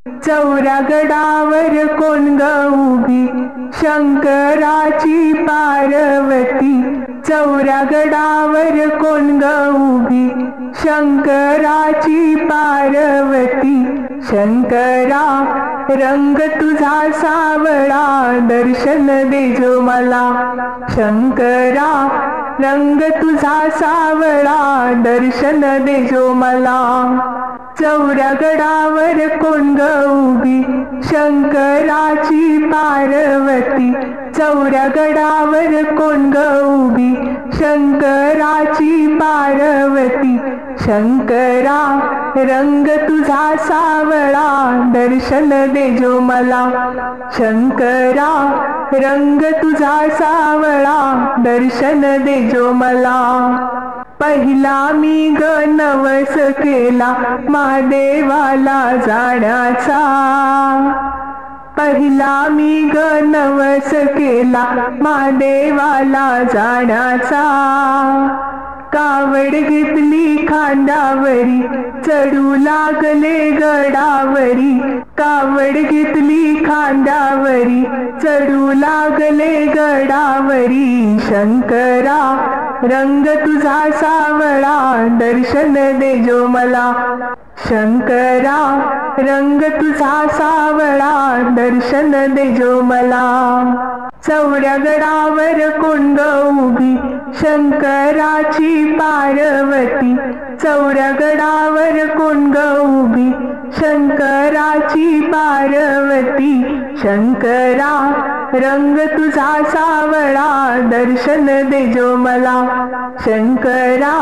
चौऱ्या गडावर कोण ग उभी शंकराची पार्वती. चौऱ्या गडावर कोण ग उभी शंकराची पार्वती. शंकरा रंग तुझा सावळा दर्शन देजो मला. शंकरा रंग तुझा सावळा दर्शन देजो मला. चौऱ्या गडावर कोण ग उभी शंकराची पार्वती. चौऱ्या गडावर कोण ग उभी शंकराची पार्वती. शंकरा रंग तुझा सावळा दर्शन देजो मला. शंकरा रंग तुझा सावळा दर्शन देजो मला. पहिला मी ग नवस केला महादेवाला जाण्याचा. पहिला मी ग नवस केला महादेवाला जाण्याचा. कावड घेतली खांद्यावरी चढू लागले गडावरी. कावड घेतली खांद्यावरी चढू लागले गडावरी. शंकरा रंग तुझा सावळा दर्शन देजो मला. शंकरा रंग तुझा सावळा दर्शन देजो मला. चौऱ्या गडावर कोण ग उभी शंकराची पार्वती. चौऱ्या गडावर कोण ग उभी शंकराची पार्वती. शंकरा रंग तुझा सावळा दर्शन देजो मला. शंकरा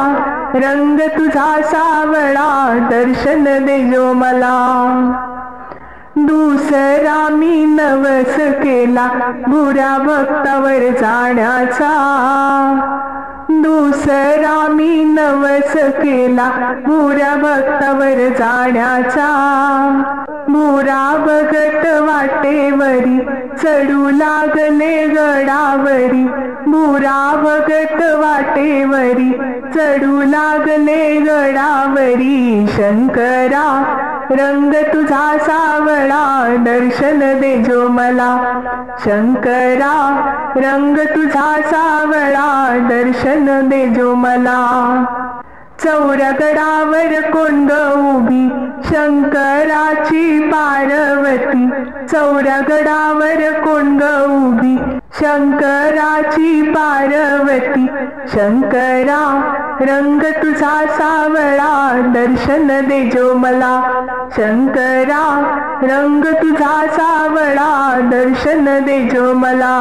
रंग तुझा सावळा दर्शन देजो मला. दुसरा मी नवस केला बुऱ्या भक्तावर जाण्याचा. दुसरा मी नवस केला बुऱ्या भक्तावर जाण्याचा. बुरा बघत वाटेवरी चढू लागले गडावरी. बुरा बघत वाटेवरी चढू लागले गडावरी. शंकरा रंग तुझा सावळा दर्शन देजो मला. शंकरा रंग तुझा सावळा दर्शन देजो मला. चौऱ्या गडावर कोण ग उभी शंकराची पार्वती. चौऱ्या गडावर कोण ग उभी शंकराची पार्वती. शंकरा रंग तुझा सावळा दर्शन देजो मला. शंकरा रंग तुझा सावळा दर्शन देजो मला.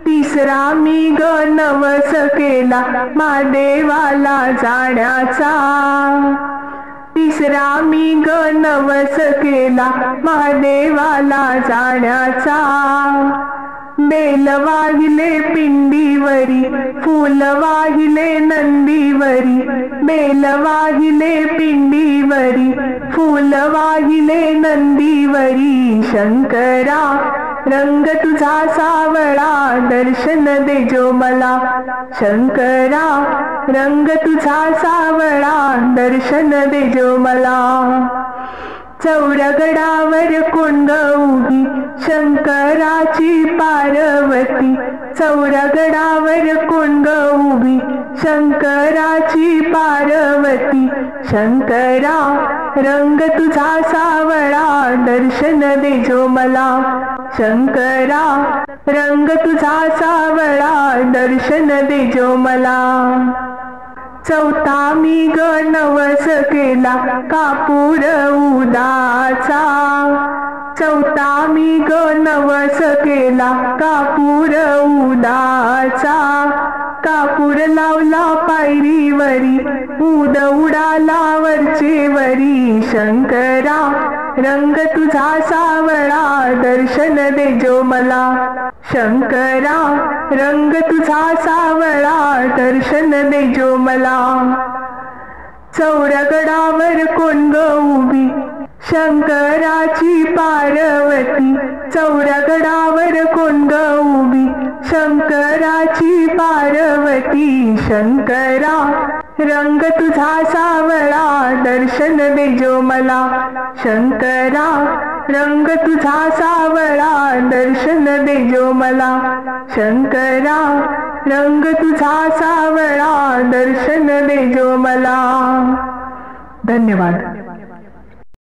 तिसरा मी ग नवस केला महादेवाला जाण्याचा. तिसरा मी ग नवस केला महादेवाला जाण्याचा. बेल वाहिले पिंडीवरी फूल वाहिले नंदीवरी. बेल वाहिले पिंडीवरी फूल वाहिले नंदीवरी. शंकरा रंग तुझा सावळा दर्शन देजो मला. शंकरा रंग तुझा सावळा दर्शन देजो मला. चौऱ्या गडावर कोण ग उभी शंकराची पार्वती. चौऱ्या गडावर कोण ग उभी शंकराची पार्वती. शंकरा रंग तुझा सावळा दर्शन देजो मला. शंकरा रंग तुझा सावळा दर्शन देजो मला. चौथा मी ग नवस केला कापूर उदाचा. चौथा मी ग नवस केला कापूर उदाचा. कापूर लावला पायरीवरी उद उडाला वरचेवरी. शंकरा रंग तुझा सावळा दर्शन देजो मला. शंकरा रंग तुझा सावळा दर्शन देजो मला. चौऱ्या गडावर कोण ग उभी शंकराची पार्वती. चौऱ्या गडावर कोण ग उभी शंकराची पार्वती. शंकरा रंग तुझा सावळा दर्शन देजो मला शंकरा, रंग तुझा सावळा दर्शन देजो मला शंकरा, रंग तुझा सावळा दर्शन देजो मला. धन्यवाद.